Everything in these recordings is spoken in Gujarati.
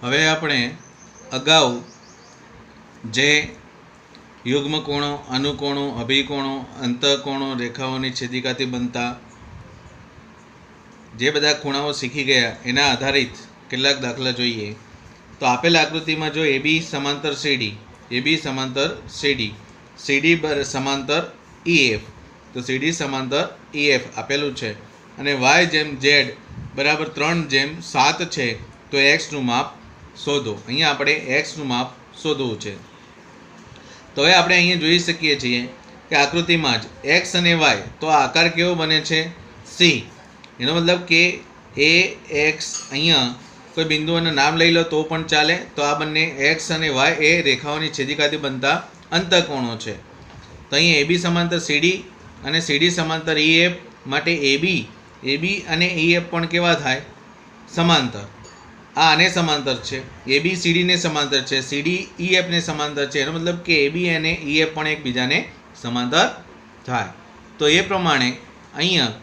હવે આપણે અગાઉ જે યુગ્મકોણો, અનુકોણો, અભિકોણો, અંતઃકોણો, રેખાઓની છેદિકાથી બનતા જે બધા ખૂણાઓ શીખી ગયા એના આધારિત કેટલાક દાખલા જોઈએ. તો આપેલ આકૃતિમાં જો એબી સમાંતર સીડી, એબી સમાંતર સીડી, સીડી સમાંતર ઈએફ, તો સીડી સમાંતર ઈએફ આપેલું છે અને વાય જેમ ઝેડ બરાબર 3:7 છે, તો એક્સનું માપ શોધો. અહીંયા આપણે એક્સનું માપ શોધવું છે. તો હવે આપણે અહીંયા જોઈ શકીએ છીએ કે આકૃતિમાં જ એક્સ અને વાય, તો આ આકાર કેવો બને છે? સી. એનો મતલબ કે એ એક્સ, અહીંયા કોઈ બિંદુઓનું નામ લઈ લો તો પણ ચાલે. તો આ બંને એક્સ અને વાય એ રેખાઓની છેદિકાથી બનતા અંતઃકોણો છે. તો અહીંયા એબી સમાંતર સીડી અને સીડી સમાંતર ઈએફ માટે એબી અને ઈએફ પણ કેવા થાય? સમાંતર. આ આને સમાંતર છે, એબી સીડીને સમાંતર છે, સીડી ઈએફને સમાંતર છે. એનો મતલબ કે એબી અને ઈએફ પણ એકબીજાને સમાંતર થાય. તો એ પ્રમાણે અહીંયા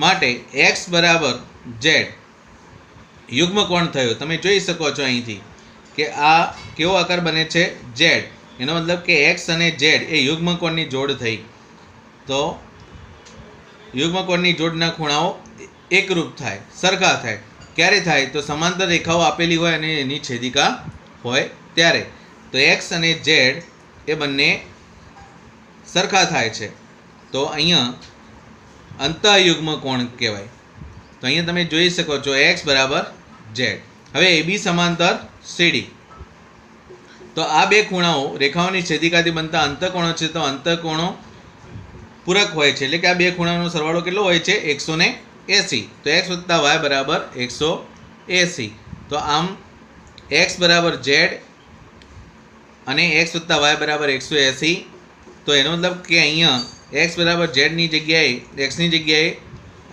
માટે એક્સ બરાબર ઝેડ યુગ્મકોણ થયો. તમે જોઈ શકો છો અહીંથી કે આ કેવો આકાર બને છે? ઝેડ. એનો મતલબ કે એક્સ અને ઝેડ એ યુગ્મકોણની જોડ થઈ. તો યુગ્મકોણની જોડના ખૂણાઓ એકરૂપ થાય, સરખા થાય. ક્યારે થાય? તો સમાંતર રેખાઓ આપેલી હોય અને એની છેદિકા હોય ત્યારે. તો એક્સ અને ઝેડ એ બંને સરખા થાય છે. તો અહીંયા અંતઃયુગ્મકોણ કહેવાય. તો અહીંયા તમે જોઈ શકો છો એક્સ બરાબર ઝેડ. હવે એબી સમાંતર સીડી, તો આ બે ખૂણાઓ રેખાઓની છેદિકાથી બનતા અંતઃકોણો છે. તો અંતઃકોણો પૂરક હોય છે, એટલે કે આ બે ખૂણાઓનો સરવાળો કેટલો હોય છે? 180. તો એક્સ વત્તા વાય બરાબર 180. તો આમ એક્સ બરાબર ઝેડ અને એક્સ વત્તા વાય બરાબર 180. તો એનો મતલબ કે અહીંયા એક્સ બરાબર ઝેડની જગ્યાએ, એક્સની જગ્યાએ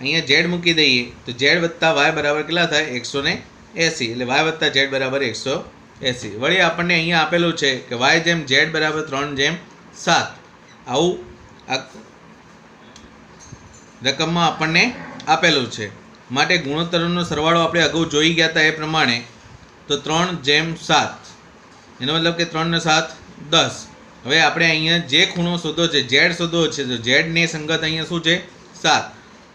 અહીંયા ઝેડ મૂકી દઈએ તો ઝેડ વત્તા વાય બરાબર કેટલા થાય? 180. એટલે વાય વત્તા ઝેડ બરાબર 180. વળી આપણને અહીંયા આપેલું છે કે વાય જેમ ઝેડ બરાબર 3:7. આવું રકમમાં આપણને આપેલું છે. માટે ગુણોત્તરોનો સરવાળો આપણે અગાઉ જોઈ ગયા હતા એ પ્રમાણે. તો 3:7, એનો મતલબ કે 3 ને 7 10. હવે આપણે અહીંયા જે ખૂણો શોધો છે, ઝેડ શોધો છે, તો ઝેડને સંગત અહીંયા શું છે? 7.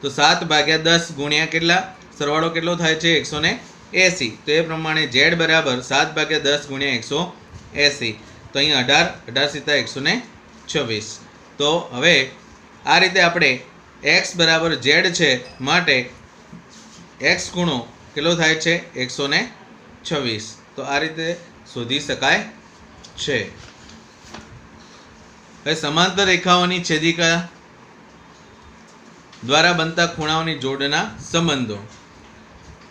તો 7/10 ગુણ્યા કેટલા? સરવાળો કેટલો થાય છે? 180. તો એ પ્રમાણે ઝેડ બરાબર 7/10 ગુણ્યા 180. તો અહીંયા 18 126. તો હવે આ રીતે આપણે એક્સ બરાબર ઝેડ છે માટે એક્સ ખૂણો કેટલો થાય છે? 126. તો આ રીતે શોધી શકાય છે. હવે સમાંતર રેખાઓની છેદિકા દ્વારા બનતા ખૂણાઓની જોડના સંબંધો.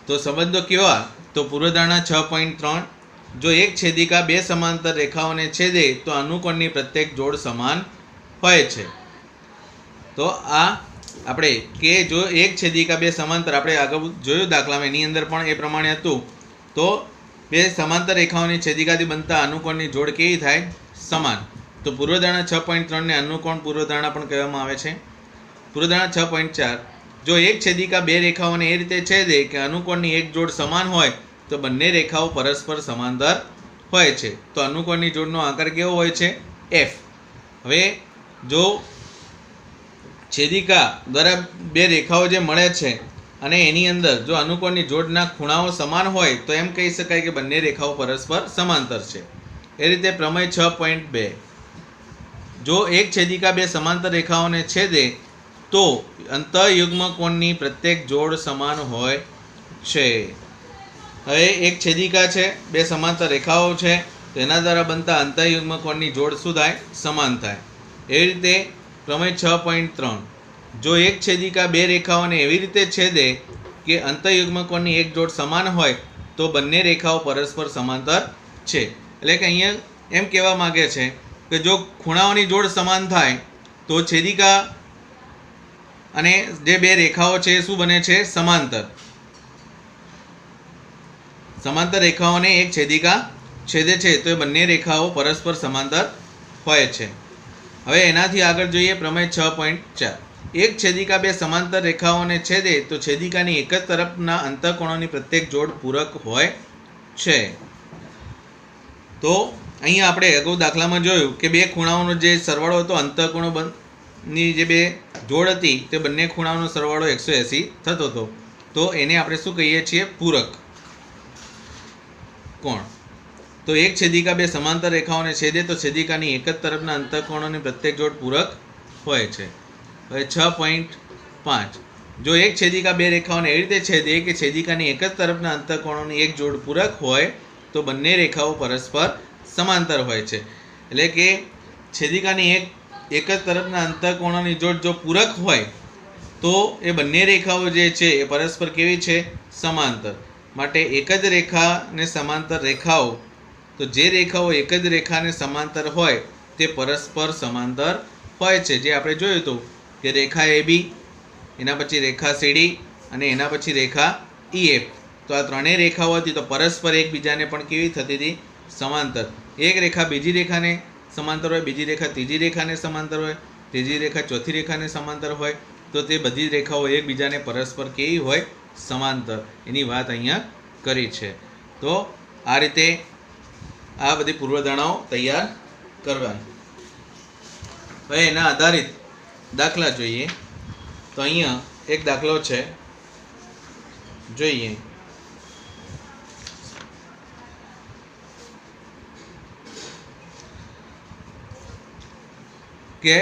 તો સંબંધો કેવા? તો પૂર્વધારણા 6.3, જો એક છેદિકા બે સમાંતર રેખાઓને છેદે તો અનુકોણની પ્રત્યેક જોડ સમાન હોય છે. તો આ આપણે કે જો એક છેદિકા બે સમાંતર, આપણે આગળ જોયું દાખલામાં, એની અંદર પણ એ પ્રમાણે હતું. તો બે સમાંતર રેખાઓની છેદિકાથી બનતા અનુકોણની જોડ કેવી થાય? સમાન. તો પૂર્વધારણા 6.3 ને અનુકોણ પૂર્વધારણા પણ કહેવામાં આવે છે. પૂર્વધારણા 6.4, જો એક છેદિકા બે રેખાઓને એ રીતે છેદે કે અનુકોણની એક જોડ સમાન હોય તો બંને રેખાઓ પરસ્પર સમાંતર હોય છે. તો અનુકોણની જોડનો આકાર કેવો હોય છે? એફ. હવે જો છેદિકા દ્વારા બે રેખાઓ જે મળે છે અને એની અંદર જો અનુકોણની જોડના ખૂણાઓ સમાન હોય તો એમ કહી શકાય કે બંને રેખાઓ પરસ્પર સમાંતર છે. એ રીતે પ્રમેય 6.2, જો એક છેદિકા બે સમાંતર રેખાઓને છેદે તો અંતઃયુગ્મકોણની પ્રત્યેક જોડ સમાન હોય છે. હવે એક છેદિકા છે, બે સમાંતર રેખાઓ છે, તો એના દ્વારા બનતા અંતઃયુગ્મકોણની જોડ શું થાય? સમાન થાય. એવી રીતે પ્રમેય 6.3, જો એક છેદિકા બે રેખાઓને એવી રીતે છેદે કે અંતઃયુગ્મકોણની એક જોડ સમાન હોય તો બંને રેખાઓ પરસ્પર સમાંતર છે. એટલે કે અહીંયા એમ કહેવા માગે છે કે જો ખૂણાઓની જોડ સમાન થાય તો છેદિકા અને જે બે રેખાઓ છે શું બને છે? સમાંતર. સમાંતર રેખાઓને એક છેદિકા છેદે છે તો એ બંને રેખાઓ પરસ્પર સમાંતર હોય છે. હવે એનાથી આગળ જોઈએ પ્રમેય 6.4, એક છેદિકા બે સમાંતર રેખાઓને છેદે તો છેદિકાની એક જ તરફના અંતઃકોણોની પ્રત્યેક જોડ પૂરક હોય છે. તો અહીંયા આપણે અગાઉ દાખલામાં જોયું કે બે ખૂણાઓનો જે સરવાળો હતો અંતઃકોણોની જે બે જોડ હતી તે બંને ખૂણાઓનો સરવાળો 180 થતો હતો. તો એને આપણે શું કહીએ છીએ? પૂરક કોણ. તો એક છેદિકા બે સમાંતર રેખાઓને છેદે તો છેદિકાની એક જ તરફના અંતઃકોણોની પ્રત્યેક જોડ પૂરક હોય છે. હવે 6.5 જો એક છેદિકા બે રેખાઓને એવી રીતે છેદે કે છેદિકાની એક જ તરફના અંતઃકોણોની એક જોડ પૂરક હોય તો બંને રેખાઓ પરસ્પર સમાંતર હોય છે. એટલે કે છેદિકાની એક જ તરફના અંતઃકોણોની જોડ જો પૂરક હોય તો એ બંને રેખાઓ જે છે એ પરસ્પર કેવી છે? સમાંતર. માટે એક જ રેખાને સમાંતર રેખાઓ, તો જે રેખાઓ એક જ રેખાને સમાંતર હોય તે પરસ્પર સમાંતર હોય છે. જે આપણે જોયું હતું કે રેખા AB, એના પછી રેખા CD અને એના પછી રેખા EF. તો આ ત્રણેય રેખાઓ હતી તો પરસ્પર એકબીજાને પણ કેવી થતી હતી? સમાંતર. એક રેખા બીજી રેખાને સમાંતર હોય, બીજી રેખા ત્રીજી રેખાને સમાંતર હોય, ત્રીજી રેખા ચોથી રેખાને સમાંતર હોય, તો તે બધી રેખાઓ એકબીજાને પરસ્પર કેવી હોય? સમાંતર. એની વાત અહીંયા કરી છે. તો આ રીતે આ બધી પૂર્વધારણાઓ તૈયાર કરવાની. હવે એના આધારિત દાખલા જોઈએ. તો અહીંયા એક દાખલો છે, જોઈએ. કે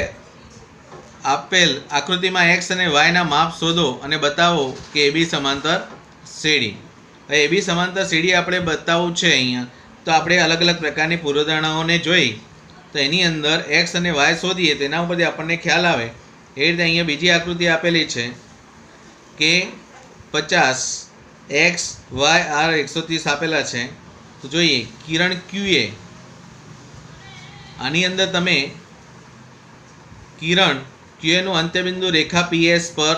આપેલ આકૃતિમાં x અને y ના માપ શોધો અને બતાવો કે AB સમાંતર CD. હવે AB સમાંતર CD આપણે બતાવવું છે અહીંયા. તો આપણે અલગ અલગ પ્રકારની પૂર્વધારણાઓને જોઈ તો એની અંદર x અને y શોધીએ તેના ઉપરથી આપણને ખ્યાલ આવે. એ રીતે અહીંયા બીજી આકૃતિ આપેલી છે કે 50 x y r 130 આપેલા છે. તો જોઈએ કિરણ QA. આની અંદર તમે કિરણ QA નું અંત્યબિંદુ રેખા PS પર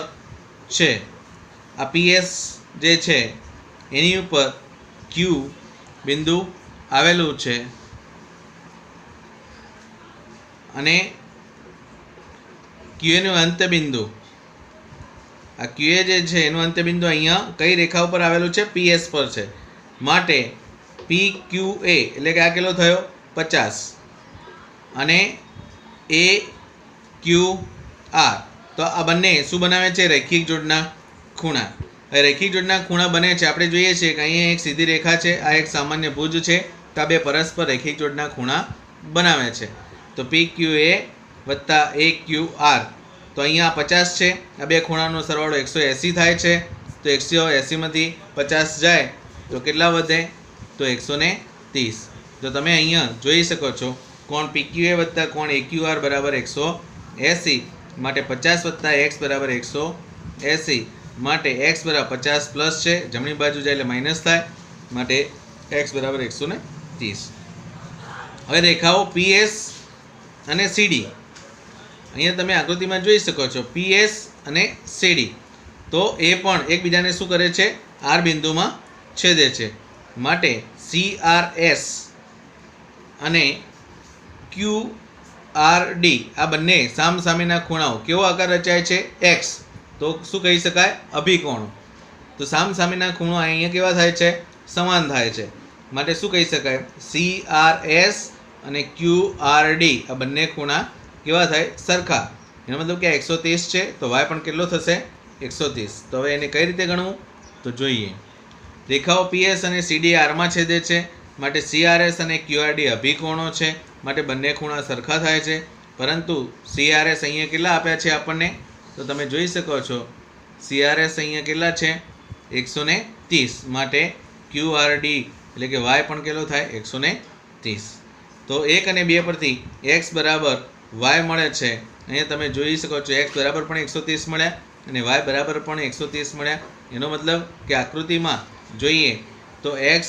છે. આ PS જે છે એની ઉપર Q બિંદુ આવેલું છે અને QA નું અંત્યબિંદુ, આ QA જે છે એનું અંત્યબિંદુ અહીંયા કઈ રેખા ઉપર આવેલું છે? PS પર છે. માટે PQA એટલે કે આ કેટલો થયો? 50 અને AQR. તો આ બંને શું બનાવે છે? રેખિક જોડના ખૂણા. હવે રેખિક જોડના ખૂણા બને છે. આપણે જોઈએ છીએ કે અહીંયા એક સીધી રેખા છે, આ એક સામાન્ય ભુજ છે. તો આ બે પરસ્પર રેખિક જોડના ખૂણા બનાવે છે. તો PQA વત્તા AQR. તો અહીંયા 50 છે, આ બે ખૂણાનો સરવાળો 180 થાય છે. તો 180માંથી 50 જાય તો કેટલા વધે? તો 130. તો તમે અહીંયા જોઈ શકો છો કોણ PQA વત્તા કોણ AQR બરાબર 180. માટે 50 વત્તા x બરાબર 180. માટે x બરાબર 50 પ્લસ છે, જમણી બાજુ જાય એટલે માઇનસ થાય. માટે x બરાબર 130. હવે રેખાઓ PS અને CD અહીંયા તમે આકૃતિમાં જોઈ શકો છો. PS અને CD તો એ પણ એકબીજાને શું કરે છે? R બિંદુમાં છેદે છે. માટે CRS અને QRD આ બંને સામસામેના ખૂણાઓ કેવો આકાર રચાય છે? X. તો શું કહી શકાય? અભિકોણો. તો સામસામેના ખૂણો અહીંયા કેવા થાય છે? સમાન થાય છે. માટે શું કહી શકાય? CRS અને QRD આ બંને ખૂણા કેવા થાય? સરખા. એનો મતલબ કે 130 છે તો y પણ કેટલો થશે? 130. તો હવે એને કઈ રીતે ગણવું? તો જોઈએ. રેખાઓ PS અને CD આરમાં છેદે છે. માટે CRS અને QRD અભિકોણો છે. માટે બંને ખૂણા સરખા થાય છે. પરંતુ CRS અહીંયા કેટલા આપ્યા છે આપણને? તો તમે જોઈ શકો છો CRS અહીંયા કેટલા છે? 130. માટે QRD એટલે કે y પણ કેટલો થાય? 130. તો 1 અને 2 પરથી x બરાબર y મળે છે. અહીંયા તમે જોઈ શકો છો x બરાબર પણ 130 મળ્યા અને y બરાબર પણ 130 મળ્યા. એનો મતલબ કે આકૃતિમાં જોઈએ તો x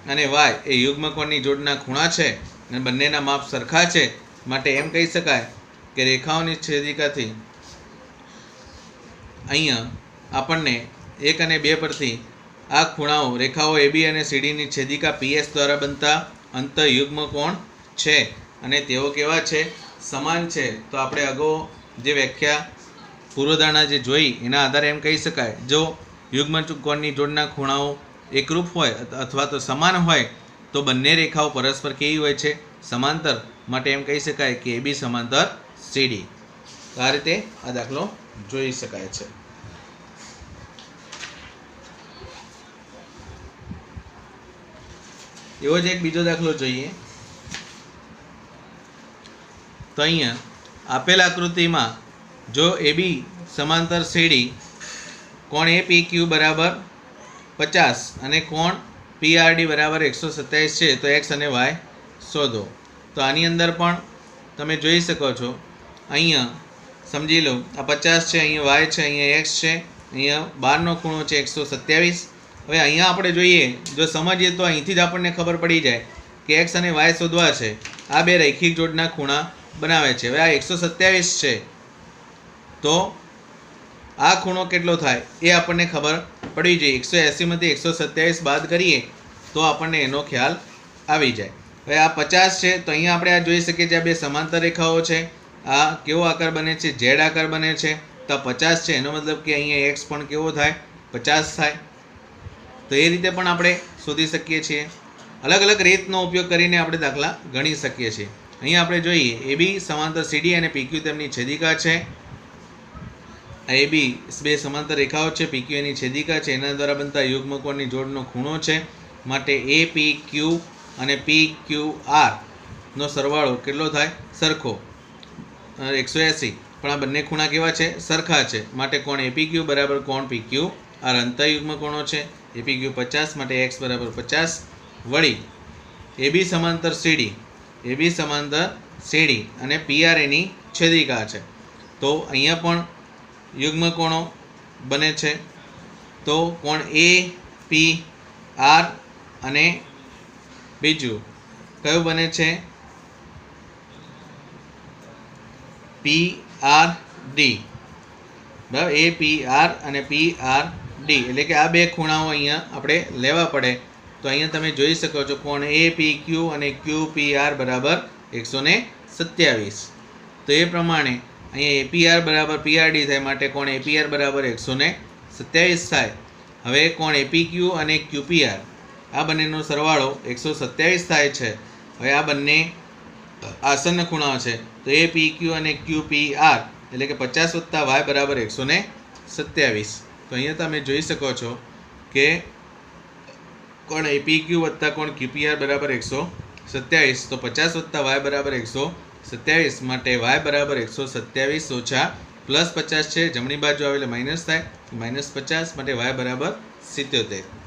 અને y એ યુગ્મકોણની જોડના ખૂણા છે અને બંનેના માપ સરખા છે. માટે એમ કહી શકાય કે રેખાઓની છેદિકાથી અહીંયા આપણને 1 અને 2 પરથી આ ખૂણાઓ રેખાઓ AB અને CD ની છેદિકા PS દ્વારા બનતા અંતઃયુગ્મકોણ છે અને તેઓ કેવા છે? સમાન છે. તો આપણે અગાઉ જે વ્યાખ્યા પૂર્વધારણા જે જોઈ એના આધારે એમ કહી શકાય જો યુગ્મકોણની જોડના ખૂણાઓ એકરૂપ હોય અથવા તો સમાન હોય તો બંને રેખાઓ પરસ્પર કેવી હોય છે? સમાંતર. માટે એમ કહી શકાય કે AB સમાંતર CD. આ રીતે આ દાખલો જોઈ શકાય છે. એવો જ એક બીજો દાખલો જોઈએ. તો અહીંયા આપેલ આકૃતિમાં જો AB સમાંતર CD કોણ APQ બરાબર 50 અને કોણ PRD બરાબર 127 છે તો x અને y શોધો. તો આની અંદર પણ તમે જોઈ શકો છો, અહીંયા સમજી લો આ 50 છે, અહીંયા y છે, અહીંયા x છે, અહીંયા 12નો ખૂણો છે 127. હવે અહીંયા આપણે જોઈએ, જો સમજીએ તો અહીંથી જ આપણને ખબર પડી જાય કે x અને y શોધવા છે. આ બે રૈખિક જોડના ખૂણા બનાવે છે. હવે આ 127 છે તો આ ખૂણો કેટલો થાય એ આપણને ખબર પડી જાય. 180માંથી 127 બાદ કરીએ તો આપણને એનો ખ્યાલ આવી જાય. હવે આ 50 છે તો અહીંયા આપણે આ જોઈ શકીએ છીએ, આ બે સમાંતર રેખાઓ છે. આ કેવો આકાર બને છે? ઝેડ આકાર બને છે. તો 50 છે એનો મતલબ કે અહીંયા એક્સ પણ કેવો થાય? 50 થાય. તો એ રીતે પણ આપણે શોધી શકીએ છીએ. અલગ અલગ રીતનો ઉપયોગ કરીને આપણે દાખલા ગણી શકીએ છીએ. અહીંયા આપણે જોઈએ AB સમાંતર CD અને PQ તેમની છેદિકા છે. AB બે સમાંતર રેખાઓ છે, PQ એની છેદિકા છે. એના દ્વારા બનતા યુગ્મકોણની જોડનો ખૂણો છે. માટે APQ અને PQR નો સરવાળો કેટલો થાય? સરખો 180. પણ આ બંને ખૂણા કેવા છે? સરખા છે. માટે કોણ APQ બરાબર કોણ PQR અંતઃયુગ્મ કોણો છે. APQ 50 માટે x બરાબર 50. વળી AB સમાંતર CD, AB સમાંતર CD અને PR એની છેદિકા છે. તો અહીંયા પણ યુગ્મ કોણો બને છે. તો કોણ APR અને બીજું કયું બને છે? PRD. બરાબર, APR અને PRD એટલે કે આ બે ખૂણાઓ અહીંયા આપણે લેવા પડે. તો અહીંયા તમે જોઈ શકો છો કોણ APQ અને QPR બરાબર 127. તો એ પ્રમાણે અહીંયા APR બરાબર PRD થાય. માટે કોણ APR બરાબર 127 થાય. હવે કોણ APQ અને QPR આ બંનેનો સરવાળો 127 થાય છે. હવે આ બંને આસન્ન ખૂણાઓ છે. તો APQ અને QPR એટલે કે 50 + y બરાબર 127. તો અહીંયા તમે જોઈ શકો છો કે કોણ APQ વત્તા કોણ QPR બરાબર 127. તો 50 + y બરાબર 127. માટે y બરાબર 127 ઓછા +50 છે. જમણી બાજુ આવે એટલે માઇનસ થાય, -50. માટે y બરાબર 77.